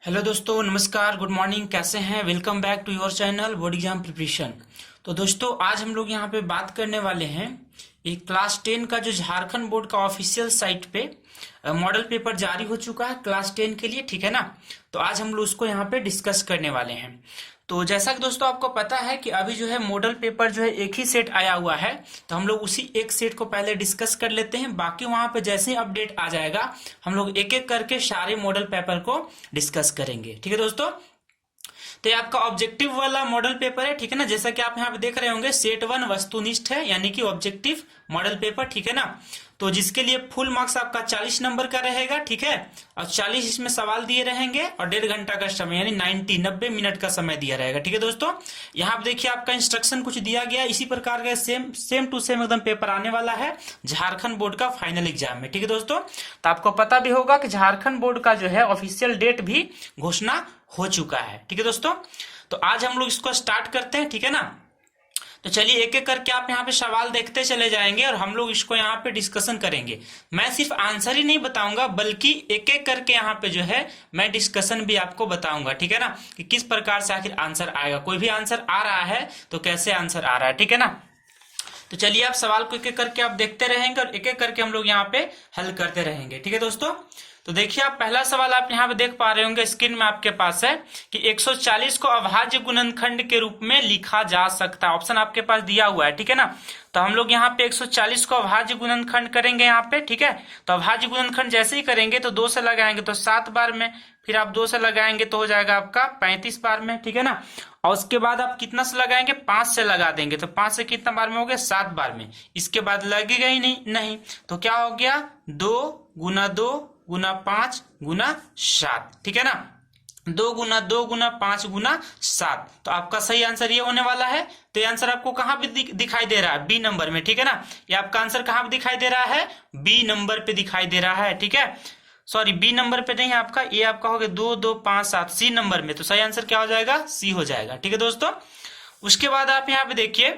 Hello दोस्तों, नमस्कार, good morning. कैसे हैं? Welcome back to your channel board exam preparation. तो दोस्तों, आज हम लोग यहाँ पे बात करने वाले हैं एक क्लास 10 का जो झारखंड बोर्ड का ऑफिशियल साइट पे मॉडल पेपर जारी हो चुका है क्लास 10 के लिए, ठीक है ना। तो आज हम लोग उसको यहाँ पे डिस्कस करने वाले हैं। तो जैसा कि दोस्तों आपको पता है कि अभी जो है मॉडल पेपर जो है एक ही सेट आया हुआ है, तो हम लोग उसी एक सेट को पहले डिस्कस कर लेते हैं। बाकी वहां पे जैसे ही अपडेट आ जाएगा हम लोग एक एक करके सारे मॉडल पेपर को डिस्कस करेंगे, ठीक है दोस्तों। तो ये आपका ऑब्जेक्टिव वाला मॉडल पेपर है, ठीक है ना। जैसा कि आप यहाँ पे देख रहे होंगे, सेट 1 वस्तुनिष्ठ है, यानी कि ऑब्जेक्टिव मॉडल पेपर, ठीक है ना। तो जिसके लिए फुल मार्क्स आपका 40 नंबर का रहेगा, ठीक है। और 40 इसमें सवाल दिए रहेंगे और 1.5 घंटा का समय यानी 90 मिनट का समय दिया रहेगा, ठीक है दोस्तों। यहाँ पे देखिए आपका इंस्ट्रक्शन कुछ दिया गया, इसी प्रकार का सेम टू सेम एकदम पेपर आने वाला है झारखंड बोर्ड का फाइनल एग्जाम में, ठीक है दोस्तों। तो आपको पता भी होगा कि झारखंड बोर्ड का जो है ऑफिशियल डेट भी घोषणा हो चुका है, ठीक है दोस्तों। तो आज हम लोग इसको स्टार्ट करते हैं, ठीक है ना। तो चलिए एक एक करके आप यहाँ पे सवाल देखते चले जाएंगे और हम लोग इसको यहाँ पे डिस्कशन करेंगे। मैं सिर्फ आंसर ही नहीं बताऊंगा, बल्कि एक एक करके यहाँ पे जो है मैं डिस्कशन भी आपको बताऊंगा, ठीक है ना, कि किस प्रकार से आखिर आंसर आएगा। कोई भी आंसर आ रहा है तो कैसे आंसर आ रहा है, ठीक है ना। तो चलिए आप सवाल को एक एक करके आप देखते रहेंगे और एक एक करके हम लोग यहाँ पे हल करते रहेंगे, ठीक है दोस्तों। तो देखिए आप पहला सवाल आप यहाँ पे देख पा रहे होंगे, स्क्रीन में आपके पास है कि 140 को अभाज्य गुणनखंड के रूप में लिखा जा सकता है। ऑप्शन आपके पास दिया हुआ है, ठीक है ना। तो हम लोग यहाँ पे 140 को अभाज्य गुणनखंड करेंगे यहाँ पे, ठीक है। तो अभाज्य गुणनखंड जैसे ही करेंगे तो 2 से लगाएंगे तो 7 बार में, फिर आप 2 से लगाएंगे तो हो जाएगा आपका 35 बार में, ठीक है ना। और उसके बाद आप कितना से लगाएंगे, 5 से लगा देंगे तो 5 से कितना बार में हो गया, 7 बार में। इसके बाद लगेगा ही नहीं तो क्या हो गया, 2 गुना 2 गुना 5 गुना 7, ठीक है ना। 2 गुना 2 गुना 5 गुना 7, तो आपका सही आंसर ये होने वाला है। तो ये आंसर आपको कहां पे दिखाई दे रहा है, बी नंबर में, ठीक है ना। ये आपका आंसर कहां पे दिखाई दे रहा है, बी नंबर पे दिखाई दे रहा है, ठीक है। सॉरी, बी नंबर पे नहीं है आपका, ये आपका हो गया 2 2 5 7, सी नंबर में। तो सही आंसर क्या हो जाएगा, सी हो जाएगा, ठीक है दोस्तों। उसके बाद आप यहाँ पे देखिए,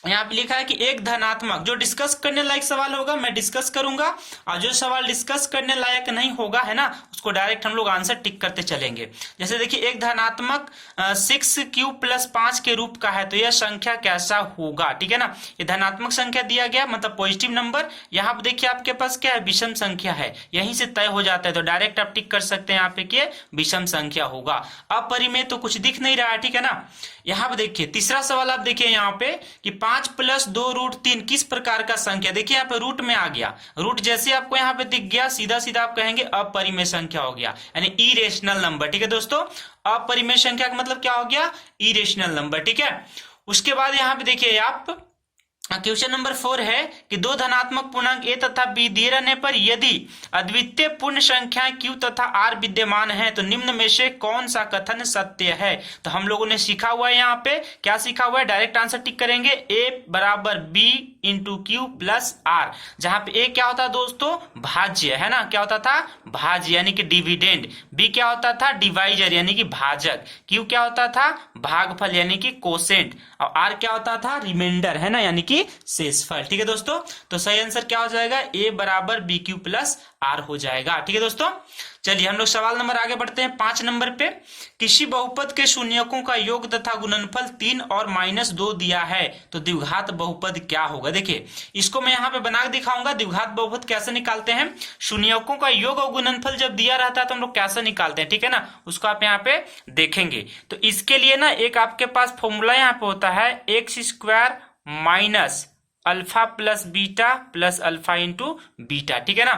यहाँ पे लिखा है कि एक धनात्मक, जो डिस्कस करने लायक सवाल होगा मैं डिस्कस करूंगा, और जो सवाल डिस्कस करने लायक नहीं होगा, है ना, उसको डायरेक्ट हम लोग आंसर टिक करते चलेंगे। जैसे देखिए, एक धनात्मक 6 प्लस 5 के रूप का है तो यह संख्या कैसा होगा, ठीक है ना। ये धनात्मक संख्या दिया गया, मतलब पॉजिटिव नंबर। यहाँ पे देखिए आपके पास क्या है, विषम संख्या है, यहीं से तय हो जाता है। तो डायरेक्ट आप टिक कर सकते हैं यहाँ पे कि विषम संख्या होगा। अपरिमेय तो कुछ दिख नहीं रहा है, ठीक है ना। यहाँ पे देखिए तीसरा सवाल आप देखिए यहाँ पे कि 5 प्लस 2 रूट 3 किस प्रकार का संख्या। देखिए यहाँ पे रूट में आ गया, रूट जैसे आपको यहाँ पे दिख गया, सीधा सीधा आप कहेंगे अपरिमेय संख्या हो गया, यानी इरेशनल नंबर, ठीक है दोस्तों। अपरिमेय संख्या का मतलब क्या हो गया, इरेशनल नंबर, ठीक है। उसके बाद यहाँ पे देखिए आप क्वेश्चन नंबर 4 है कि 2 धनात्मक पूर्णांक ए तथा बी दिए रहने पर यदि अद्वितीय पूर्ण संख्याएं क्यू तथा आर विद्यमान है तो निम्न में से कौन सा कथन सत्य है। तो हम लोगों ने सीखा हुआ है, यहाँ पे क्या सीखा हुआ है, डायरेक्ट आंसर टिक करेंगे, ए बराबर B into Q plus R. जहां पे ए क्या होता है दोस्तों, भाज्य, है ना, क्या होता था, भाज्य यानी कि डिविडेंड। बी क्या होता था, डिवाइजर यानी कि भाजक। क्यू क्या होता था, भागफल यानी कि कोसेंट। और आर क्या होता था, रिमाइंडर, है ना, यानी कि शेषफल, ठीक है दोस्तों। तो सही आंसर क्या हो जाएगा, ए बराबर बी क्यू प्लस आर हो जाएगा, ठीक है दोस्तों। चलिए हम लोग सवाल नंबर आगे बढ़ते हैं, 5 नंबर पे। किसी बहुपद के शून्यकों का योग तथा गुणनफल 3 और -2 दिया है तो द्विघात बहुपद क्या होगा। देखिए इसको मैं यहाँ पे बना के दिखाऊंगा, द्विघात बहुपद कैसे निकालते हैं। शून्यकों का योग और गुणनफल जब दिया रहता है तो हम लोग कैसे निकालते हैं, ठीक है ना, उसको आप यहाँ पे देखेंगे। तो इसके लिए ना एक आपके पास फॉर्मूला यहाँ पे होता है, x² minus alpha plus beta plus alpha into beta, ठीक है ना।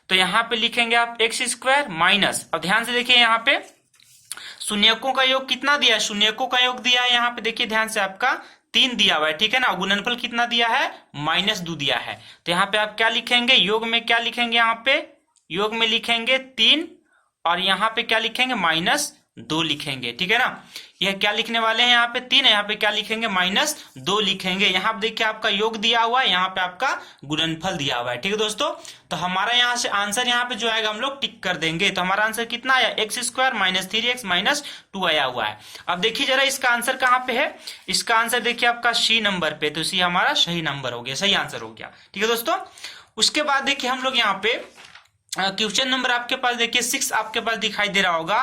तो यहाँ पे लिखेंगे आप x² माइनस, अब ध्यान से देखिए यहाँ पे शून्यकों का योग कितना दिया, शून्यकों का योग दिया है यहाँ पे, देखिए ध्यान से आपका 3 दिया हुआ है, ठीक है ना। गुणनफल कितना दिया है, -2 दिया है। तो यहाँ पे आप क्या लिखेंगे, योग में क्या लिखेंगे, यहाँ पे योग में लिखेंगे 3 और यहाँ पे क्या लिखेंगे, -2 लिखेंगे, ठीक है ना। यह क्या लिखने वाले हैं, यहाँ पे 3 है, यहाँ पे क्या लिखेंगे, -2 लिखेंगे। यहाँ पे देखिए आपका योग दिया हुआ है, यहाँ पे आपका गुणनफल दिया हुआ है, ठीक है दोस्तों। तो हमारा यहाँ से आंसर यहाँ पे जो आएगा हम लोग टिक कर देंगे। तो हमारा आंसर कितना आया, x² माइनस 3x माइनस 2 आया हुआ है। अब देखिए जरा इसका आंसर कहाँ पे है, इसका आंसर देखिए आपका सी नंबर पे, तो सी हमारा सही नंबर हो गया, सही आंसर हो गया, ठीक है दोस्तों। उसके बाद देखिए हम लोग यहाँ पे क्वेश्चन नंबर आपके पास देखिए 6 आपके पास दिखाई दे रहा होगा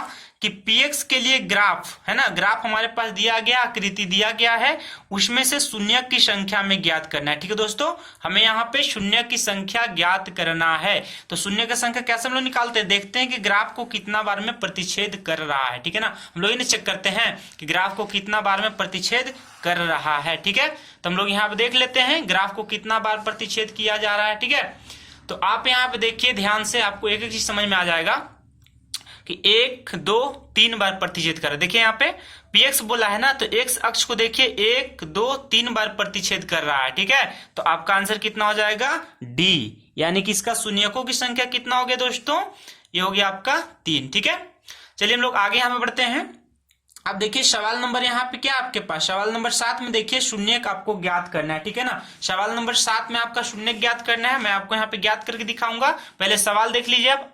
कि px के लिए ग्राफ है ना, ग्राफ हमारे पास दिया गया, आकृति दिया गया है, उसमें से शून्य की संख्या में ज्ञात करना है। ठीक है दोस्तों, हमें यहाँ पे शून्य की संख्या ज्ञात करना है। तो शून्य की संख्या कैसे हम लोग निकालते हैं, देखते हैं कि ग्राफ को कितना बार में प्रतिच्छेद कर रहा है। ठीक है ना, हम लोग इन्हें चेक करते हैं कि ग्राफ को कितना बार में प्रतिच्छेद कर रहा है। ठीक है, तो हम लोग यहाँ पे देख लेते हैं ग्राफ को कितना बार प्रतिच्छेद किया जा रहा है। ठीक है, तो आप यहाँ पे देखिए ध्यान से, आपको एक एक चीज समझ में आ जाएगा कि 1 2 3 बार प्रतिच्छेद कर रहा है। देखिए यहाँ पे px बोला है ना, तो x अक्ष को देखिए 1 2 3 बार प्रतिच्छेद कर रहा है। ठीक है, तो आपका आंसर कितना हो जाएगा, d, यानी कि इसका शून्यकों की संख्या कितना हो गया दोस्तों, ये हो गया आपका 3। ठीक है, चलिए हम लोग आगे यहाँ पे बढ़ते हैं। अब देखिए सवाल नंबर यहाँ पे क्या आपके पास, सवाल नंबर 7 में देखिए शून्य आपको ज्ञात करना है। ठीक है ना, सवाल नंबर 7 में आपका शून्य ज्ञात करना है। मैं आपको यहाँ पे ज्ञात करके दिखाऊंगा। पहले सवाल देख लीजिए। अब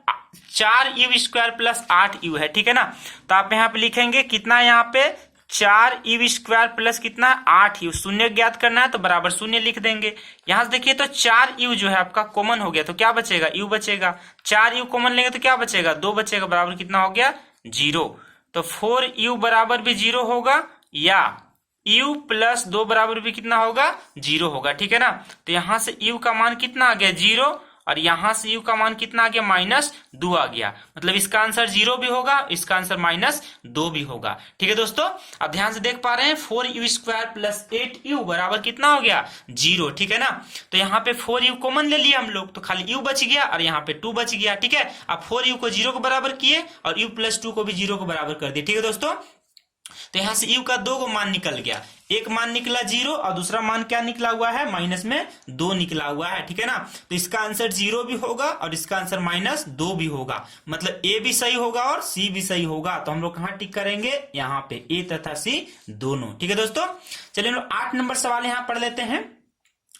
4u² प्लस 8u है। ठीक है ना, तो आप यहाँ पे लिखेंगे कितना है, यहाँ पे 4u² प्लस कितना 8u, शून्य ज्ञात करना है तो बराबर शून्य लिख देंगे। यहां से देखिए तो 4u जो है आपका कॉमन हो गया, तो क्या बचेगा, u बचेगा। 4u कॉमन लेंगे तो क्या बचेगा, 2 बचेगा, बराबर कितना हो गया 0। तो 4u बराबर भी 0 होगा, या u प्लस 2 बराबर भी कितना होगा 0 होगा। ठीक है ना, तो यहां से u का मान कितना आ गया 0, और यहां से u का मान कितना आ गया -2 आ गया। मतलब इसका आंसर 0 भी होगा, इसका आंसर -2 भी होगा। ठीक है दोस्तों, अब ध्यान से देख पा रहे हैं 4u² प्लस 8u बराबर कितना हो गया 0। ठीक है ना, तो यहाँ पे 4u कॉमन ले लिया हम लोग, तो खाली u बच गया और यहाँ पे 2 बच गया। ठीक है, अब 4u को 0 को बराबर किए और u प्लस 2 को भी 0 को बराबर कर दिए। ठीक है दोस्तों, तो यहां से u का 2 मान निकल गया, एक मान निकला 0 और दूसरा मान क्या निकला हुआ है, माइनस में 2 निकला हुआ है। ठीक है ना, तो इसका आंसर 0 भी होगा और इसका आंसर -2 भी होगा। मतलब a भी सही होगा और c भी सही होगा। तो हम लोग कहां टिक करेंगे, यहाँ पे a तथा c दोनों। ठीक है दोस्तों, चलिए हम लोग 8 नंबर सवाल यहाँ पढ़ लेते हैं।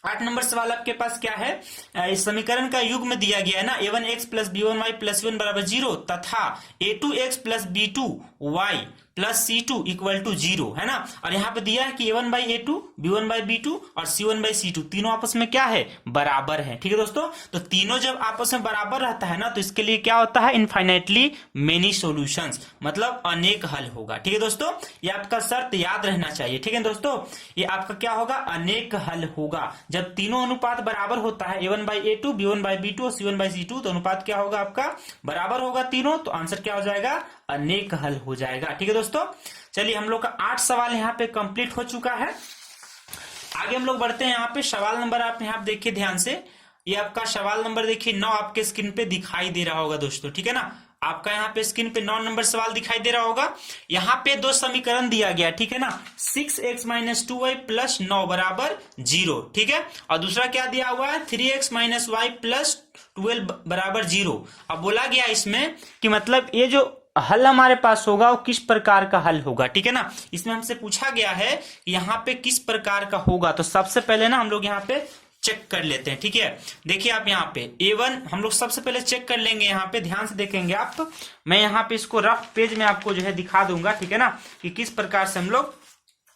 8 नंबर सवाल आपके पास क्या है, इस समीकरण का युग्म दिया गया है ना, a1x plus b1y plus c1 बराबर 0 तथा a2x plus b2y plus c2 equal to 0 है ना। और यहाँ पे दिया है कि a1/a2 b1/b2 और c1/c2 तीनों आपस में क्या है, बराबर है। ठीक है दोस्तों, तो तीनों जब आपस में बराबर रहता है ना, तो इसके लिए क्या होता है, इनफाइनाइटली मेनी सॉल्यूशंस, मतलब अनेक हल होगा। ठीक है दोस्तों, ये आपका शर्त याद रहना चाहिए। ठीक है दोस्तों, ये आपका क्या होगा, अनेक हल होगा। जब तीनों अनुपात बराबर होता है, a1/a2 b1/b2 और c1/c2, तो अनुपात क्या होगा आपका, बराबर होगा तीनों, तो आंसर क्या हो जाएगा, अनेक हल हो जाएगा। ठीक है दोस्तों, चलिए हम लोग का 8 सवाल यहाँ पे कंप्लीट हो चुका है। आगे हम लोग बढ़ते हैं। यहाँ पे सवाल नंबर आप यहाँ पे देखिए ध्यान से, ये आपका सवाल नंबर देखिए 9 आपके स्क्रीन पे दिखाई दे रहा होगा दोस्तों। ठीक है ना, आपका यहाँ पे स्क्रीन पे 9 नंबर सवाल दिखाई दे रहा होगा। यहाँ पे 2 समीकरण दिया गया। ठीक है ना, 6x - 2y प्लस 9 बराबर 0। ठीक है, और दूसरा क्या दिया हुआ है, 3x - y प्लस 12 बराबर 0। अब बोला गया इसमें कि मतलब ये जो हल हमारे पास होगा वो किस प्रकार का हल होगा। ठीक है ना, इसमें हमसे पूछा गया है कि यहाँ पे किस प्रकार का होगा। तो सबसे पहले ना हम लोग यहाँ पे चेक कर लेते हैं। ठीक है, देखिए आप यहाँ पे a1 हम लोग सबसे पहले चेक कर लेंगे। यहाँ पे ध्यान से देखेंगे आप, मैं यहाँ पे इसको रफ पेज में आपको जो है दिखा दूंगा। ठीक है ना, कि किस प्रकार से हम लोग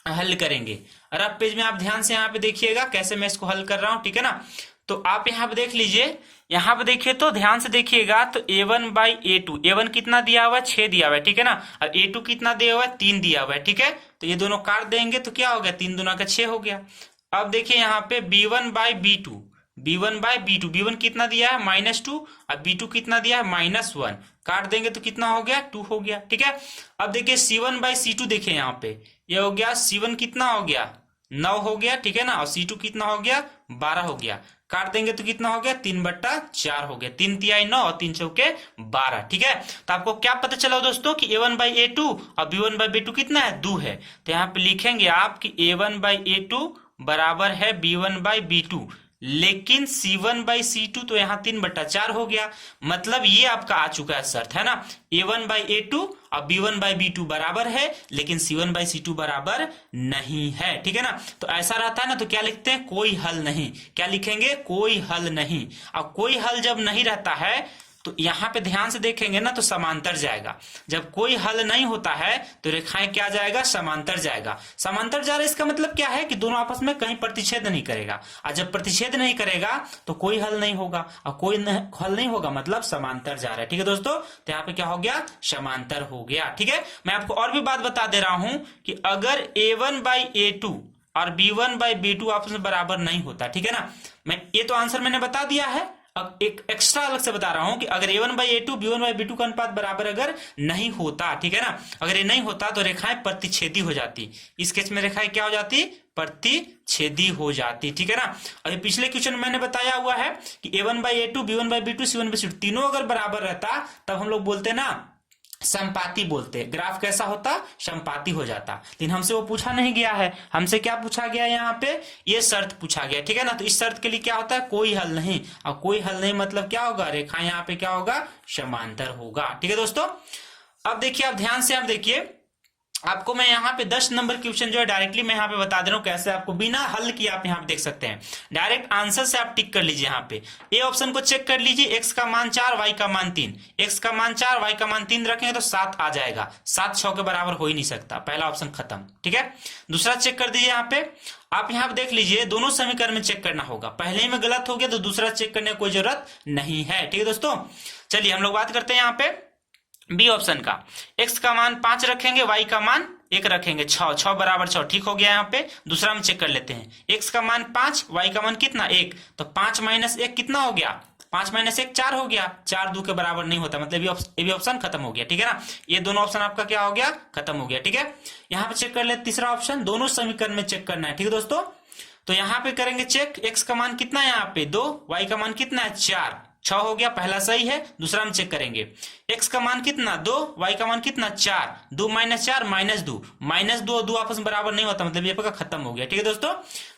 हल करेंगे। रफ पेज में आप ध्यान से यहाँ पे देखिएगा कैसे मैं इसको हल कर रहा हूँ। ठीक है ना, तो आप यहाँ पे देख लीजिए, यहाँ पे देखिए तो ध्यान से देखिएगा, तो a1/a2, a1 कितना दिया हुआ है 6 दिया हुआ है। ठीक है ना, और a2 कितना दिया हुआ है 3 दिया हुआ है। ठीक है, तो ये दोनों काट देंगे तो क्या हो गया, 3 दूना का 6 हो गया। अब देखिए यहाँ पे b1/b2, b1/b2, b1 कितना दिया है -2 और b2 कितना दिया है -1, काट देंगे तो कितना हो गया 2 हो गया। ठीक है, अब देखिए c1/c2, देखिए यहाँ पे ये हो गया, c1 कितना हो गया 9 हो गया। ठीक है ना, और c2 कितना हो गया 12 हो गया, काट देंगे तो कितना हो गया 3/4 हो गया, 3 तिहाई 9 और 3 चौके 12। ठीक है, तो आपको क्या पता चला दोस्तों कि a1/a2 और b1/b2 कितना है 2 है। तो यहाँ पे लिखेंगे आप कि a1/a2 बराबर है b1/b2, लेकिन c1/c2 तो यहाँ 3/4 हो गया। मतलब ये आपका आ चुका है शर्त, है ना, a1/a2 और b1/b2 बराबर है, लेकिन c1/c2 बराबर नहीं है। ठीक है ना, तो ऐसा रहता है ना, तो क्या लिखते हैं, कोई हल नहीं। क्या लिखेंगे, कोई हल नहीं। अब कोई हल जब नहीं रहता है, तो यहाँ पे ध्यान से देखेंगे ना तो समांतर जाएगा। जब कोई हल नहीं होता है तो रेखाएं क्या जाएगा, समांतर जाएगा। समांतर जा रहा है इसका मतलब क्या है कि दोनों आपस में कहीं प्रतिच्छेद नहीं करेगा, और जब प्रतिच्छेद नहीं करेगा तो कोई हल नहीं होगा, और कोई हल नहीं होगा मतलब समांतर जा रहा है। ठीक है दोस्तों, तो यहाँ पे क्या हो गया, समांतर हो गया। ठीक है, मैं आपको और भी बात बता दे रहा हूं कि अगर A1/A2 और B1/B2 आपस में बराबर नहीं होता, ठीक है ना, मैं ये तो आंसर मैंने बता दिया है। अब एक एक्स्ट्रा अलग से बता रहा हूं कि अगर A1/A2 B1/B2 का अनुपात बराबर अगर नहीं होता, ठीक है ना, अगर ये नहीं होता तो रेखाएं प्रतिच्छेदी हो जाती। इस केस में रेखाएं क्या हो जाती, प्रतिच्छेदी हो जाती। ठीक है ना, अभी पिछले क्वेश्चन में मैंने बताया हुआ है कि A1/A2 B1/B2 C1/C2 तीनों अगर बराबर रहता तब हम लोग बोलते ना संपाती बोलते, ग्राफ कैसा होता, संपाती हो जाता। लेकिन हमसे वो पूछा नहीं गया है, हमसे क्या पूछा गया, यहाँ पे ये शर्त पूछा गया। ठीक है ना, तो इस शर्त के लिए क्या होता है, कोई हल नहीं, और कोई हल नहीं मतलब क्या होगा, रेखा यहाँ पे क्या होगा, समांतर होगा। ठीक है दोस्तों, अब देखिए, आप ध्यान से आप देखिए, आपको मैं यहाँ पे 10 नंबर क्वेश्चन जो है डायरेक्टली मैं यहाँ पे बता दे रहा हूँ कैसे आपको बिना हल किए आप यहाँ पे देख सकते हैं। डायरेक्ट आंसर से आप टिक कर लीजिए। यहाँ पे ए ऑप्शन को चेक कर लीजिए, x का मान 4 y का मान 3, x का मान 4 y का मान 3 रखेंगे तो 7 आ जाएगा। 7 6 के बराबर हो ही नहीं सकता, पहला ऑप्शन खत्म। ठीक है, दूसरा चेक कर दीजिए। यहाँ पे आप यहाँ पे देख लीजिए, दोनों समीकरण में चेक करना होगा, पहले ही में गलत हो गया तो दूसरा चेक करने की कोई जरूरत नहीं है। ठीक है दोस्तों, चलिए हम लोग बात करते हैं यहाँ पे बी ऑप्शन का। x का मान 5 रखेंगे, y का मान 1 रखेंगे, 6 बराबर 6, ठीक हो गया। यहाँ पे दूसरा हम चेक कर लेते हैं, x का मान 5 y का मान कितना 1, तो 5 - 1 कितना हो गया, 5 - 1 4 हो गया। 4 2 के बराबर नहीं होता, मतलब ये भी ऑप्शन खत्म हो गया। ठीक है ना, ये दोनों ऑप्शन आपका क्या हो गया, खत्म हो गया। ठीक है, यहाँ पे चेक कर ले तीसरा ऑप्शन, दोनों समीकरण में चेक करना है। ठीक है दोस्तों, तो यहाँ पे करेंगे चेक, x का मान कितना है यहाँ पे 2, y का मान कितना है 4, 6 हो गया, पहला सही है। दूसरा हम चेक करेंगे, x का मान कितना 2, y का मान कितना 4, 2 - 4 -2 2 आपस में बराबर नहीं होता, मतलब ये आपका खत्म हो गया। ठीक है दोस्तों,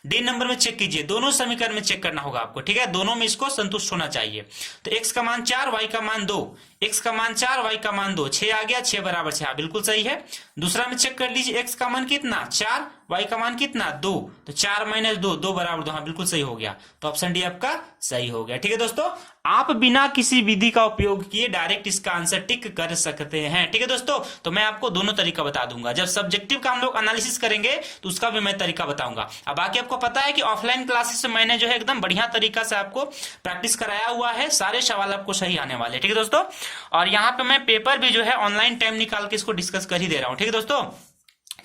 डी नंबर में चेक कीजिए, दोनों समीकरण में चेक करना होगा आपको। ठीक है, दोनों में इसको संतुष्ट होना चाहिए। तो x का मान 4 y का मान 2, x का मान 4 y का मान 2, 6 आ गया, 6 बराबर 6, बिल्कुल सही है। दूसरा में चेक कर लीजिए, x का मान कितना 4 y का मान कितना 2, तो 4 - 2 2 बराबर 2, हाँ बिल्कुल सही हो गया। तो ऑप्शन डी आपका सही हो गया। ठीक है दोस्तों, आप बिना किसी विधि का उपयोग किए डायरेक्ट इसका आंसर टिक कर सकते हैं। ठीक है दोस्तों, तो मैं आपको दोनों तरीका बता दूंगा, जब सब्जेक्टिव का हम लोग एनालिसिस करेंगे तो उसका भी मैं तरीका बताऊंगा। अब बाकी आपको पता है कि ऑफलाइन क्लासेस में मैंने जो है एकदम बढ़िया तरीका से आपको प्रैक्टिस कराया हुआ है, सारे सवाल आपको सही आने वाले। ठीक है दोस्तों, और यहाँ पे मैं पेपर भी जो है ऑनलाइन टाइम निकाल के इसको डिस्कस कर ही दे रहा हूँ। ठीक है दोस्तों,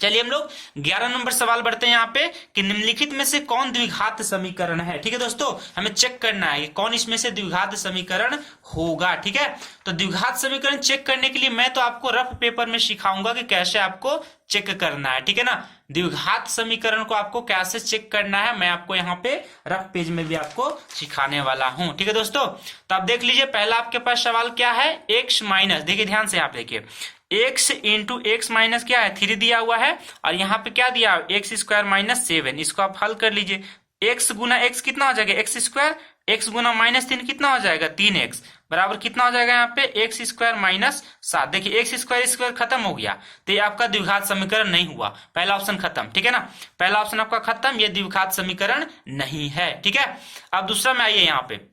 चलिए हम लोग 11 नंबर सवाल बढ़ते हैं यहाँ पे कि निम्नलिखित में से कौन द्विघात समीकरण है। ठीक है दोस्तों, हमें चेक करना है कि कौन इसमें से द्विघात समीकरण होगा। ठीक है, तो द्विघात समीकरण चेक करने के लिए मैं तो आपको रफ पेपर में सिखाऊंगा कि कैसे आपको चेक करना है। ठीक है ना, द्विघात समीकरण को आपको कैसे चेक करना है मैं आपको यहाँ पे रफ पेज में भी आपको सिखाने वाला हूं। ठीक है दोस्तों, तो आप देख लीजिए, पहला आपके पास सवाल क्या है, x माइनस, देखिए ध्यान से आप देखिए, x इंटू एक्स माइनस क्या है 3 दिया हुआ है, और यहाँ पे क्या दिया x² - 7, इसको आप हल कर लीजिए। x गुना x कितना हो जाएगा x², x गुना -3 कितना हो जाएगा 3x, बराबर कितना हो जाएगा यहाँ पे x² - 7। देखिए x² खत्म हो गया, तो ये आपका द्विघात समीकरण नहीं हुआ, पहला ऑप्शन खत्म। ठीक है ना, पहला ऑप्शन आपका खत्म, ये द्विघात समीकरण नहीं है। ठीक है, अब दूसरा में आइए, यहाँ पे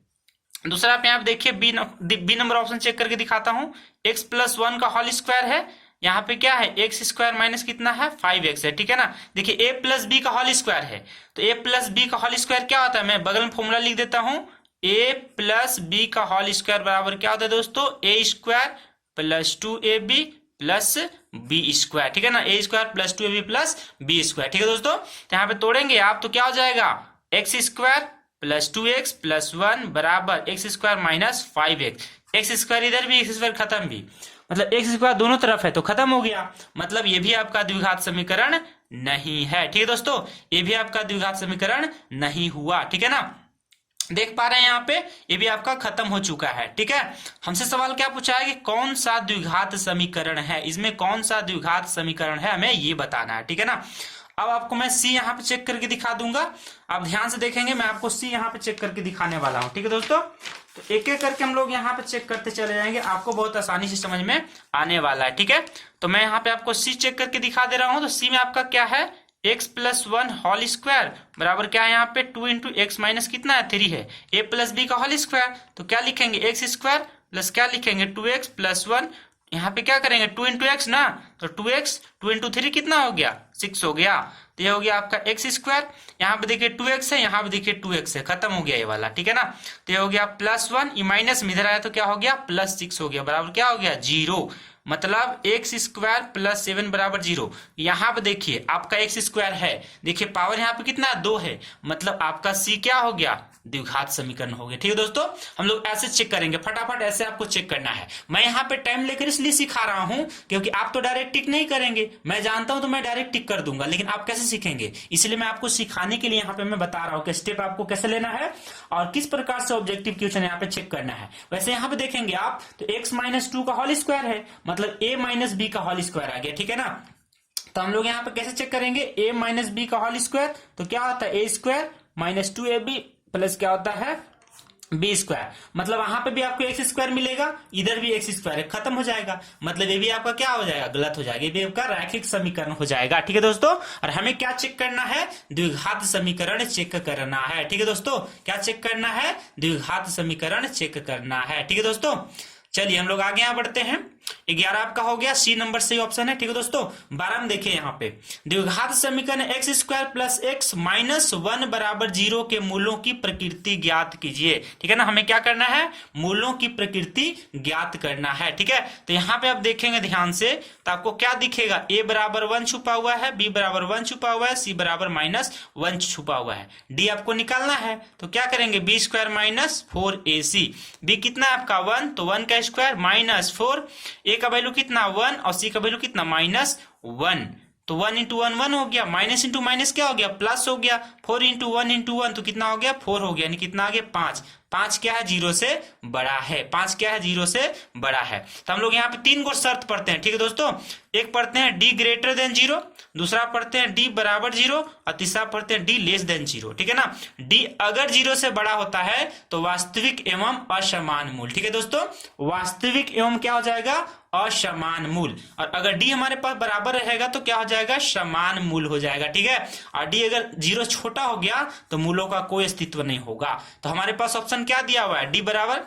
दूसरा आप यहाँ पे देखिए बी नंबर ऑप्शन चेक करके दिखाता हूँ, x + 1 का होल स्क्वायर है, यहाँ पे क्या है x² माइनस कितना है 5x है। ठीक है ना, देखिए a + b का होल स्क्वायर है, तो a + b का होल स्क्वायर क्या होता है, मैं बगल में फॉर्मूला लिख देता हूँ, a + b का होल स्क्वायर बराबर क्या होता है दोस्तों, a² + 2ab + b²। ठीक है ना, a² + 2ab + b²। ठीक है दोस्तों, तो यहाँ पे तोड़ेंगे आप तो क्या हो जाएगा x² + 2x + 1 बराबर x² - 5x, x² इधर भी x² खत्म भी, मतलब x² दोनों तरफ है तो खत्म हो गया, मतलब ये भी आपका द्विघात समीकरण नहीं है। ठीक है दोस्तों, ये भी आपका द्विघात समीकरण नहीं हुआ। ठीक है ना, देख पा रहे हैं यहाँ पे ये भी आपका खत्म हो चुका है। ठीक है, हमसे सवाल क्या पूछा है कि कौन सा द्विघात समीकरण है, इसमें कौन सा द्विघात समीकरण है हमें ये बताना है। ठीक है ना, अब आपको मैं सी यहाँ पे चेक करके दिखा दूंगा, आप ध्यान से देखेंगे, मैं आपको सी यहाँ पे चेक करके दिखाने वाला हूँ। ठीक है दोस्तों, तो एक एक करके हम लोग यहाँ पे चेक करते चले जाएंगे, आपको बहुत आसानी से समझ में आने वाला है। ठीक है, तो मैं यहाँ पे आपको सी चेक करके दिखा दे रहा हूँ। तो सी में आपका क्या है, x + 1 होल स्क्वायर बराबर क्या है यहाँ पे 2 × x माइनस कितना है 3 है, a + b का होल स्क्वायर, तो क्या लिखेंगे x² प्लस क्या लिखेंगे 2x प्लस 1, यहाँ पे क्या करेंगे 2 इंटू एक्स ना, तो 2x 2 इंटू 3 कितना हो गया 6 हो गया। तो ये हो गया आपका एक्स स्क्वायर, यहाँ पे देखिए 2x है, यहाँ पे देखिए 2x है, खत्म हो गया ये वाला, ठीक है ना। तो ये हो गया +1, ये माइनस में इधर आया तो क्या हो गया +6 हो गया, बराबर क्या हो गया 0। मतलब एक्स स्क्वायर प्लस 7 बराबर 0। यहाँ पे देखिए आपका एक्स स्क्वायर है, देखिए पावर यहाँ पे कितना 2 है, मतलब आपका सी क्या हो गया द्विघात समीकरण हो गया। ठीक है दोस्तों, हम लोग ऐसे चेक करेंगे, फटाफट ऐसे आपको चेक करना है। मैं यहाँ पे टाइम लेकर इसलिए सिखा रहा हूं क्योंकि आप तो डायरेक्ट टिक नहीं करेंगे, मैं जानता हूं तो मैं डायरेक्ट टिक कर दूंगा, लेकिन आप कैसे सीखेंगे, इसलिए मैं आपको सिखाने के लिए यहाँ पे मैं बता रहा हूँ कि स्टेप आपको कैसे लेना है और किस प्रकार से ऑब्जेक्टिव क्वेश्चन यहाँ पे चेक करना है। वैसे यहाँ पे देखेंगे आप तो x माइनस 2 का होल स्क्वायर है, मतलब a माइनस बी का होल स्क्वायर आ गया, ठीक है ना। तो हम लोग यहाँ पे कैसे चेक करेंगे, a माइनस बी का होल स्क्वायर तो क्या होता है a square minus 2ab plus क्या होता है बी स्क्वायर, मतलब वहां पे भी आपको एक्स स्क्वायर मिलेगा, इधर भी एक्स स्क्वायर है, खत्म हो जाएगा, मतलब ये भी आपका क्या हो जाएगा गलत हो जाएगा, ये भी आपका रैखिक समीकरण हो जाएगा। ठीक है दोस्तों, और हमें क्या चेक करना है द्विघात समीकरण चेक करना है। ठीक है दोस्तों, क्या चेक करना है द्विघात समीकरण चेक करना है। ठीक है दोस्तों, चलिए हम लोग आगे यहाँ बढ़ते हैं। 11 आपका हो गया, सी नंबर सही ऑप्शन है। ठीक है दोस्तों, 12 में देखिए यहाँ पे द्विघात समीकरण x square plus x minus 1 बराबर 0 के मूलों की प्रकृति ज्ञात कीजिए। ठीक है ना, हमें क्या करना है मूलों की प्रकृति ज्ञात करना है। ठीक है, तो यहाँ पे आप देखेंगे ध्यान से तो आपको क्या दिखेगा, a बराबर 1 छुपा हुआ है, b बराबर 1 छुपा हुआ है, c बराबर -1 छुपा हुआ है, d आपको निकालना है तो क्या करेंगे b square minus 4ac, b कितना है आपका 1 तो 1 का स्क्वायर माइनस 4, a का वैल्यू कितना 1 और c का वैल्यू कितना -1, तो 1 इंटू 1 1 हो गया, माइनस इंटू माइनस क्या हो गया प्लस हो गया, 4 इंटू 1 इंटू 1 तो कितना हो गया 4 हो गया, यानी कितना आ गया 5, 5 क्या है 0 से बड़ा है, 5 क्या है 0 से बड़ा है। तो हम लोग यहाँ पे 3 गो शर्त पढ़ते हैं। ठीक है दोस्तों, एक पढ़ते हैं d ग्रेटर देन 0, दूसरा पढ़ते हैं d बराबर 0 और तीसरा पढ़ते हैं d लेस देन 0। ठीक है ना, d अगर 0 से बड़ा होता है तो वास्तविक एवं असमान मूल। ठीक है दोस्तों, वास्तविक एवं क्या हो जाएगा असमान मूल, और अगर d हमारे पास बराबर रहेगा तो क्या हो जाएगा समान मूल हो जाएगा। ठीक है, और d अगर 0 छोटा हो गया तो मूलों का कोई अस्तित्व नहीं होगा। तो हमारे पास ऑप्शन क्या दिया हुआ है, d बराबर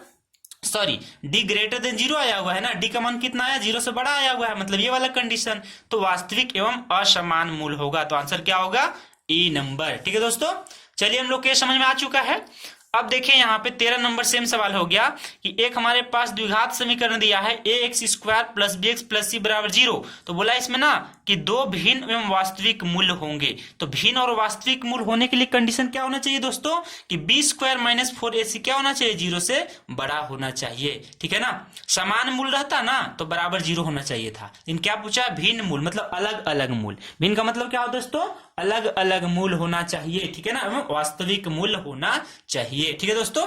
d ग्रेटर देन 0 आया हुआ है ना, d का मान कितना आया 0 से बड़ा आया हुआ है, मतलब ये वाला कंडीशन, तो वास्तविक एवं असमान मूल होगा, तो आंसर क्या होगा ए नंबर। ठीक है दोस्तों, चलिए हम लोग के समझ में आ चुका है। अब देखिए यहाँ पे 13 नंबर सेम सवाल हो गया कि एक हमारे पास द्विघात समीकरण दिया है A X square plus B X plus C बराबर 0, तो बोला इसमें ना कि 2 भिन्न एवं वास्तविक मूल्य होंगे। तो भिन्न और वास्तविक मूल्य होने के लिए कंडीशन क्या होना चाहिए दोस्तों कि बी स्क्वायर माइनस 4ac क्या होना चाहिए 0 से बड़ा होना चाहिए। ठीक है ना, समान मूल रहता ना तो बराबर 0 होना चाहिए था, लेकिन क्या पूछा भिन्न मूल, मतलब अलग अलग मूल। भिन्न का मतलब क्या हो दोस्तों अलग अलग मूल होना चाहिए। ठीक है ना, वास्तविक मूल्य होना चाहिए। ठीक है दोस्तों,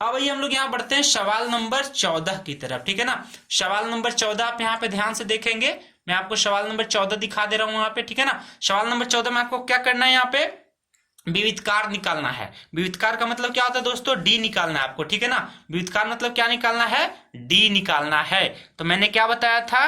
अब आइए हम लोग यहाँ बढ़ते हैं सवाल नंबर 14 की तरफ। ठीक है ना, सवाल नंबर 14 आप यहाँ पे ध्यान से देखेंगे, मैं आपको सवाल नंबर 14 दिखा दे रहा हूं यहाँ पे। ठीक है ना, सवाल नंबर 14 में आपको क्या करना है, यहाँ पे विविधकार निकालना है। विविधकार का मतलब क्या होता है दोस्तों डी निकालना है आपको। ठीक है ना, विविधकार मतलब क्या निकालना है डी निकालना है। तो मैंने क्या बताया था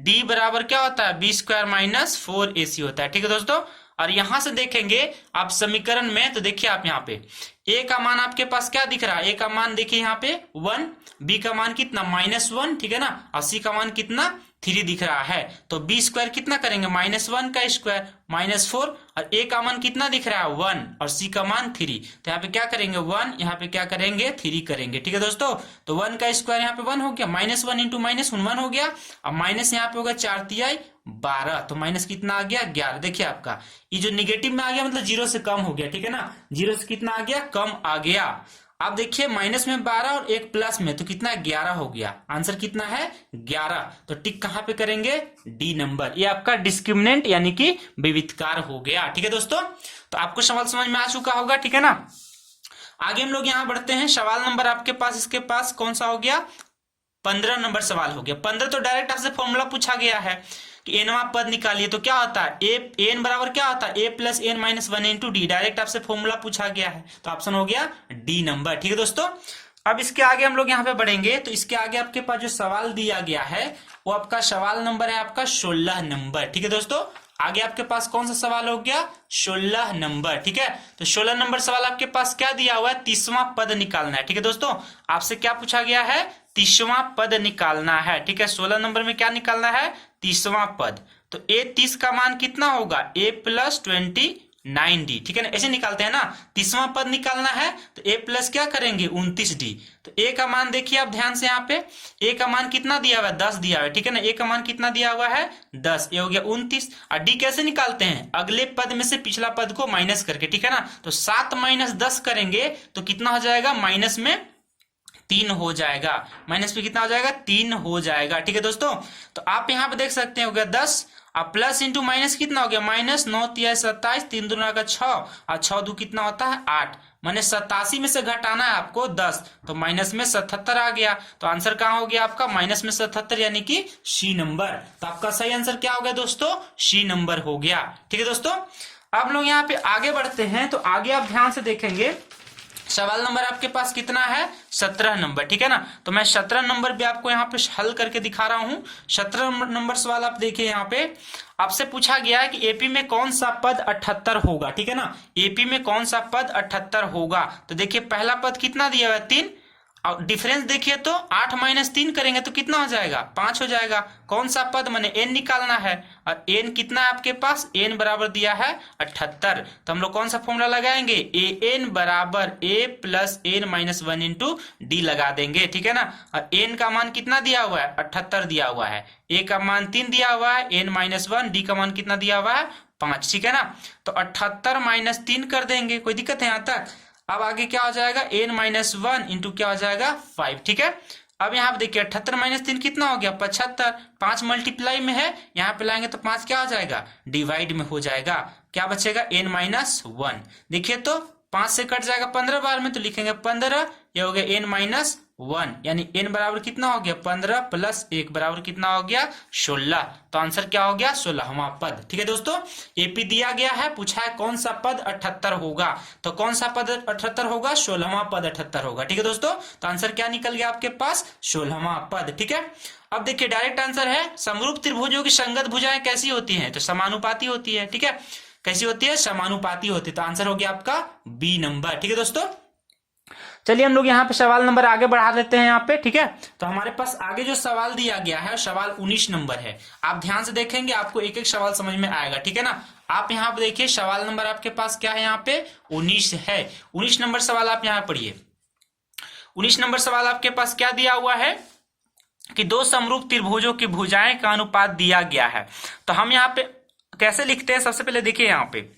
d बराबर क्या होता है बी स्क्वायर माइनस 4ac होता है। ठीक है दोस्तों, और यहां से देखेंगे आप समीकरण में, तो देखिए आप यहाँ पे a का मान आपके पास क्या दिख रहा है, a का मान देखिए यहाँ पे 1, b का मान कितना -1, ठीक है ना, और c का मान कितना 3 दिख रहा है। तो b स्क्वायर कितना करेंगे -1 का स्क्वायर -4, और a का मान कितना दिख रहा है 1 और c का मान 3, तो यहाँ पे क्या करेंगे 1, यहाँ पे क्या करेंगे 3 करेंगे। ठीक है दोस्तों, तो 1 का स्क्वायर यहाँ पे 1 हो गया, -1 इंटू -1 हो गया, अब माइनस यहाँ पे होगा 4 तिहाई 12, तो माइनस कितना आ गया 11। देखिए आपका ये जो निगेटिव में आ गया मतलब 0 से कम हो गया। ठीक है ना, 0 से कितना आ गया कम आ गया। अब देखिए माइनस में 12 और एक प्लस में तो कितना 11 हो गया, आंसर कितना है 11। तो टिक कहां पे करेंगे डी नंबर, ये आपका डिस्क्रिमिनेंट यानी कि विविधकार हो गया। ठीक है दोस्तों, तो आपको सवाल समझ में आ चुका होगा। ठीक है ना, आगे हम लोग यहां बढ़ते हैं। सवाल नंबर आपके पास इसके पास कौन सा हो गया 15 नंबर सवाल हो गया। 15 तो डायरेक्ट आपसे फॉर्मूला पूछा गया है कि एनवा पद निकालिए, तो क्या होता है एन बराबर क्या होता है a plus N minus 1 into D, direct आपसे फॉर्मूला पूछा गया है, तो ऑप्शन हो गया डी नंबर। ठीक है दोस्तों, अब इसके आगे हम लोग यहाँ पे बढ़ेंगे, तो इसके आगे आपके पास जो सवाल दिया गया है वो आपका सवाल नंबर है आपका 16 नंबर। ठीक है दोस्तों, आगे आपके पास कौन सा सवाल हो गया, 16 नंबर। ठीक है, तो 16 नंबर सवाल आपके पास क्या दिया हुआ है, 30वां पद निकालना है। ठीक है दोस्तों, आपसे क्या पूछा गया है, 30वां पद निकालना है। ठीक है, 16 नंबर में क्या निकालना है, 30वां पद। तो ए 30 का मान कितना होगा, a + 29d। ठीक है ना, ऐसे निकालते हैं ना, 30वां पद निकालना है तो a प्लस क्या करेंगे, 29d। तो a का मान देखिए आप ध्यान से, यहाँ पे a का मान कितना दिया हुआ है, 10 दिया हुआ है। ठीक है ना, a का मान कितना दिया हुआ है, 10, ये हो गया 29। और d कैसे निकालते हैं, अगले पद में से पिछला पद को माइनस करके। ठीक है ना, तो 7 - 10 करेंगे तो कितना हो जाएगा, माइनस में 3 हो जाएगा, माइनस में कितना हो जाएगा, 3 हो जाएगा। ठीक है दोस्तों, तो आप यहाँ पे देख सकते हैं, हो गया 10 अब प्लस इंटू माइनस कितना हो गया, माइनस 9 × 3 = 27, 3 × 2 = 6 और 6 × 2 कितना होता है, 8। माने 87 में से घटाना है आपको 10, तो माइनस में 77 आ गया। तो आंसर कहाँ हो गया आपका, माइनस में 77, यानी कि सी नंबर। तो आपका सही आंसर क्या हो गया दोस्तों, सी नंबर हो गया। ठीक है दोस्तों, अब हम लोग यहाँ पे आगे बढ़ते हैं। तो आगे आप ध्यान से देखेंगे, सवाल नंबर आपके पास कितना है, 17 नंबर। ठीक है ना, तो मैं 17 नंबर भी आपको यहाँ पे हल करके दिखा रहा हूँ। 17 नंबर सवाल आप देखिए, यहाँ पे आपसे पूछा गया है कि एपी में कौन सा पद 78 होगा। ठीक है ना, एपी में कौन सा पद 78 होगा। तो देखिए पहला पद कितना दिया हुआ है, 3, और डिफरेंस देखिए तो 8 - 3 करेंगे तो कितना हो जाएगा, 5 हो जाएगा। कौन सा पद, माने n निकालना है, और n कितना है आपके पास, n बराबर दिया है 78। तो हम लोग कौन सा फॉर्मूला लगाएंगे, an बराबर a + n - 1 × d लगा देंगे। ठीक है ना, और n का मान कितना दिया हुआ है, 78 दिया हुआ है, a का मान 3 दिया हुआ है, n - 1, d का मान कितना दिया हुआ है, 5। ठीक है ना, तो 78 - 3 कर देंगे, कोई दिक्कत है यहाँ तक। अब आगे क्या हो जाएगा, n - 1 इंटू क्या हो जाएगा, 5। ठीक है, अब यहाँ पे देखिए 78 - 3 कितना हो गया, 75। 5 मल्टीप्लाई में है, यहाँ पे लाएंगे तो 5 क्या हो जाएगा, डिवाइड में हो जाएगा। क्या बचेगा, n - 1। देखिए तो 5 से कट जाएगा 15 बार में, तो लिखेंगे 15, ये हो गया n - 1, यानी n बराबर कितना हो गया, 15 + 1 बराबर कितना हो गया, 16। तो आंसर क्या हो गया, 16वां पद। ठीक है दोस्तों, एपी दिया गया है, पूछा है कौन सा पद 78 होगा, तो कौन सा पद 78 होगा, 16वां पद 78 होगा। ठीक है दोस्तों, तो आंसर क्या निकल गया आपके पास, 16वां पद। ठीक है, अब देखिए डायरेक्ट आंसर है, समरूप त्रिभुजों की संगत भुजाएं कैसी होती हैं, तो समानुपाती होती है। ठीक है, कैसी होती है, समानुपाती होती है। तो आंसर हो गया आपका बी नंबर। ठीक है दोस्तों, चलिए हम लोग यहाँ पे सवाल नंबर आगे बढ़ा लेते हैं यहाँ पे। ठीक है, तो हमारे पास आगे जो सवाल दिया गया है, सवाल 19 नंबर है। आप ध्यान से देखेंगे, आपको एक एक सवाल समझ में आएगा। ठीक है ना, आप यहाँ पे देखिए सवाल नंबर आपके पास क्या है, यहाँ पे 19 है। 19 नंबर सवाल आप यहाँ पढ़िए। 19 नंबर सवाल आपके पास क्या दिया हुआ है कि दो समरूप त्रिभुजों की भुजाएं का अनुपात दिया गया है। तो हम यहाँ पे कैसे लिखते हैं, सबसे पहले देखिए यहाँ पे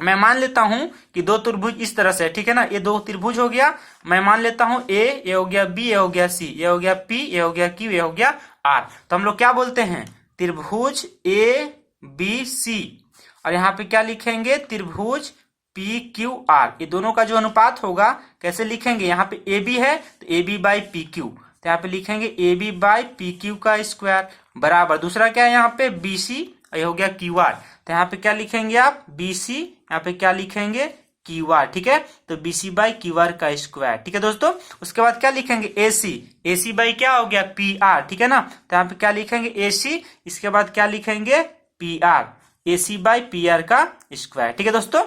मैं मान लेता हूं कि दो त्रिभुज इस तरह से, ठीक है ना, ये दो त्रिभुज हो गया। मैं मान लेता हूं ए, ये हो गया बी, ये हो गया सी, ये हो गया पी, ये हो गया क्यू, ये हो गया आर। तो हम लोग क्या बोलते हैं, त्रिभुज ए बी सी, और यहाँ पे क्या लिखेंगे, त्रिभुज पी क्यू आर। ये दोनों का जो अनुपात होगा कैसे लिखेंगे, यहाँ पे ए बी है तो A B by P Q, तो यहाँ पे लिखेंगे A B by P Q का स्क्वायर बराबर, दूसरा क्या है यहाँ पे बी सी, ये हो गया क्यू आर। तो यहाँ पे क्या लिखेंगे आप, बी सी, यहाँ पे क्या लिखेंगे, क्यू आर। ठीक है, तो B C by Q R का स्क्वायर। ठीक है दोस्तों, उसके बाद क्या लिखेंगे, ए सी बाई क्या हो गया, पी आर। ठीक है ना, तो यहाँ पे क्या लिखेंगे, ए सी, इसके बाद क्या लिखेंगे, P R, A C by P R का स्क्वायर। ठीक है दोस्तों,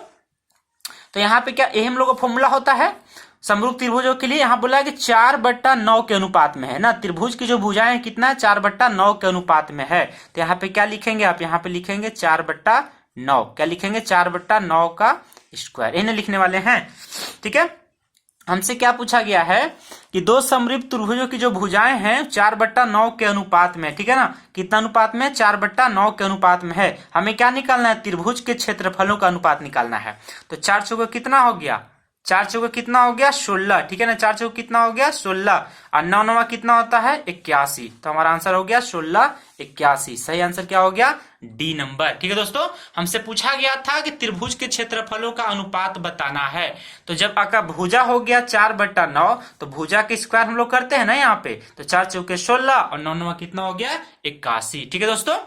तो यहाँ पे क्या ये हम लोग का फॉर्मूला होता है समरूप त्रिभुजों के लिए। यहाँ बोला है कि 4/9 के अनुपात में है ना, त्रिभुज की जो भुजाएं है कितना है, 4/9 के अनुपात में है। तो यहाँ पे क्या लिखेंगे आप, यहाँ पे लिखेंगे 4/9, क्या लिखेंगे, 4/9 का स्क्वायर, इन्हें लिखने वाले हैं। ठीक है, हमसे क्या पूछा गया है कि दो समरूप त्रिभुजों की जो भुजाएं हैं 4/9 के अनुपात में, ठीक है ना, कितना अनुपात में, 4/9 के अनुपात में है। हमें क्या निकालना है, त्रिभुज के क्षेत्रफलों का अनुपात निकालना है। तो 4 चौके कितना हो गया, 4 चौके कितना हो गया, 16। ठीक है ना, 4 चौके कितना हो गया, 16, और 9 9 कितना होता है, 81। तो हमारा आंसर हो गया 16 81। सही आंसर क्या हो गया, डी नंबर। ठीक है दोस्तों, हमसे पूछा गया था कि त्रिभुज के क्षेत्रफलों का अनुपात बताना है। तो जब आपका भुजा हो गया 4/9, तो भुजा के स्क्वायर हम लोग करते हैं ना यहाँ पे, तो 4 चौके 16 और 9 9 कितना हो गया, 81। ठीक है दोस्तों,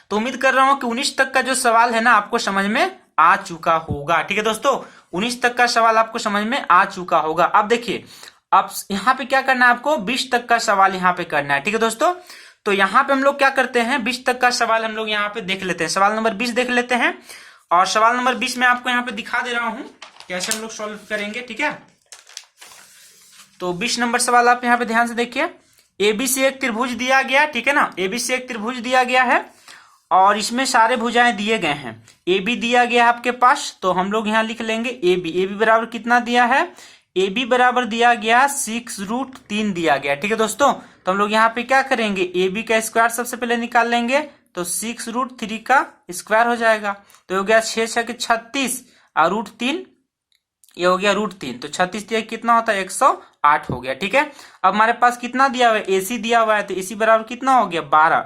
तो उम्मीद कर रहा हूं कि 19 तक का जो सवाल है ना आपको समझ में आ चुका होगा। ठीक है दोस्तों, 19 तक का सवाल आपको समझ में आ चुका होगा। अब देखिए, अब यहाँ पे क्या करना है आपको, 20 तक का सवाल यहाँ पे करना है। ठीक है दोस्तों, तो यहाँ पे हम लोग क्या करते हैं, 20 तक का सवाल हम लोग यहाँ पे देख लेते हैं। सवाल नंबर 20 देख लेते हैं, और सवाल नंबर 20 में आपको यहाँ पे दिखा दे रहा हूं कैसे हम लोग सॉल्व करेंगे, ठीक है। तो 20 नंबर सवाल आप यहाँ पे ध्यान से देखिए। एबीसी एक त्रिभुज दिया गया, ठीक है ना, एबीसी एक त्रिभुज दिया गया है और इसमें सारे भुजाएं दिए गए हैं। ए बी दिया गया है आपके पास, तो हम लोग यहाँ लिख लेंगे ए बी बराबर कितना दिया है, ए बी बराबर दिया गया 6√3 दिया गया, ठीक है दोस्तों। तो हम लोग यहाँ पे क्या करेंगे, ए बी का स्क्वायर सबसे पहले निकाल लेंगे, तो 6√3 का स्क्वायर हो जाएगा, तो हो गया 6 6 के 36 और √3 ये हो गया √3, तो 36 दिया कितना होता है 108 हो गया, ठीक है। अब हमारे पास कितना दिया हुआ है, एसी दिया हुआ है, तो एसी बराबर कितना हो गया 12,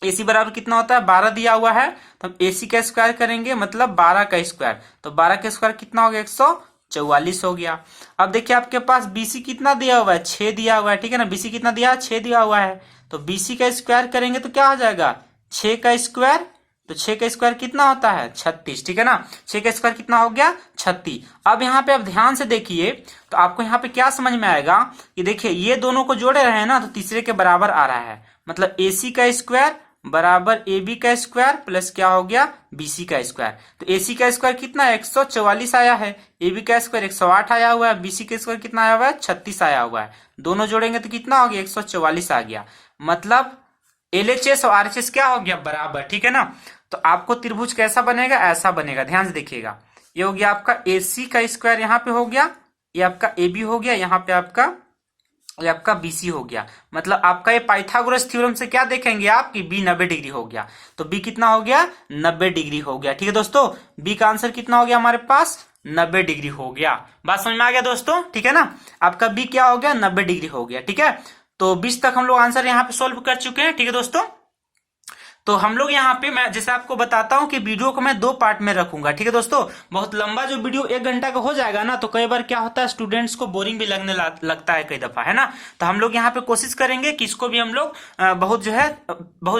एसी बराबर कितना होता है 12 दिया हुआ है, तो हम एसी का स्क्वायर करेंगे मतलब 12 का स्क्वायर, तो 12 का स्क्वायर कितना हो गया 144 हो गया। अब देखिए आपके पास बीसी कितना दिया हुआ है 6 दिया हुआ है, ठीक है ना, बीसी कितना दिया है 6 दिया हुआ है, तो बीसी का स्क्वायर करेंगे तो क्या हो जाएगा 6 का स्क्वायर, तो 6 का स्क्वायर कितना होता है 36, ठीक है ना, 6 का स्क्वायर कितना हो गया 36। अब यहाँ पे आप ध्यान से देखिए तो आपको यहाँ पे क्या समझ में आएगा कि देखिए ये दोनों को जोड़े रहे हैं ना, तो तीसरे के बराबर आ रहा है, मतलब एसी का स्क्वायर बराबर ए बी का स्क्वायर प्लस क्या हो गया बीसी का स्क्वायर। तो एसी का स्क्वायर कितना है 144 आया है, ए बी का स्क्वायर 108 आया हुआ है, बीसी का स्क्वायर कितना आया हुआ है 36 आया हुआ है, दोनों जोड़ेंगे तो कितना हो गया 144 आ गया, मतलब एलएचएस और आरएचएस क्या हो गया बराबर, ठीक है ना। तो आपको त्रिभुज कैसा बनेगा, ऐसा बनेगा, ध्यान से देखिएगा। ये हो गया आपका एसी का स्क्वायर यहाँ पे हो गया, ये आपका ए बी हो गया, यहाँ पे ये आपका बीसी हो गया, मतलब आपका ये पाइथागोरस थ्योरम से क्या देखेंगे आप कि बी 90 डिग्री हो गया, तो बी कितना हो गया 90 डिग्री हो गया, ठीक है दोस्तों। बी का आंसर कितना हो गया हमारे पास 90 डिग्री हो गया। बात समझ में आ गया दोस्तों, ठीक है ना, आपका बी क्या हो गया 90 डिग्री हो गया, ठीक है। तो 20 तक हम लोग आंसर यहाँ पे सोल्व कर चुके हैं, ठीक है दोस्तों। तो हम लोग यहाँ पे मैं जैसे आपको बताता हूँ कि वीडियो को मैं 2 पार्ट में रखूंगा, ठीक है दोस्तों। बहुत लंबा जो वीडियो 1 घंटा का हो जाएगा ना, तो कई बार क्या होता है स्टूडेंट्स को बोरिंग भी लगने लगता है कई दफा, है ना। तो हम लोग यहाँ पे कोशिश करेंगे कि इसको भी हम लोग बहुत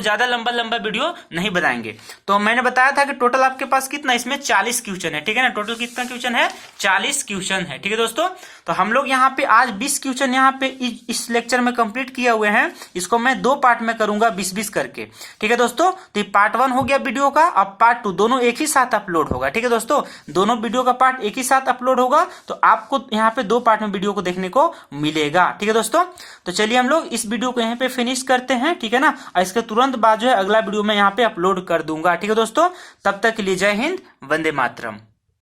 ज्यादा लंबा वीडियो नहीं बनाएंगे। तो मैंने बताया था कि टोटल आपके पास कितना, इसमें 40 क्वेश्चन है, ठीक है ना, टोटल कितना क्वेश्चन है 40 क्वेश्चन है, ठीक है दोस्तों। तो हम लोग यहाँ पे आज 20 क्वेश्चन यहाँ पे इस लेक्चर में कंप्लीट किए हुए हैं, इसको मैं 2 पार्ट में करूंगा 20-20 करके, ठीक है दोस्तों। तो पार्ट 1 हो गया वीडियो का, अब पार्ट 2 दोनों एक ही साथ अपलोड होगा, ठीक है दोस्तों। दोनों वीडियो का पार्ट एक ही साथ अपलोड होगा, तो आपको यहाँ पे 2 पार्ट में वीडियो को देखने को मिलेगा, ठीक है दोस्तों। तो चलिए हम लोग इस वीडियो को यहाँ पे फिनिश करते हैं, ठीक है ना, और इसके तुरंत बाद जो है अगला वीडियो मैं यहाँ पे अपलोड कर दूंगा, ठीक है दोस्तों। तब तक के लिए जय हिंद, वंदे मातरम।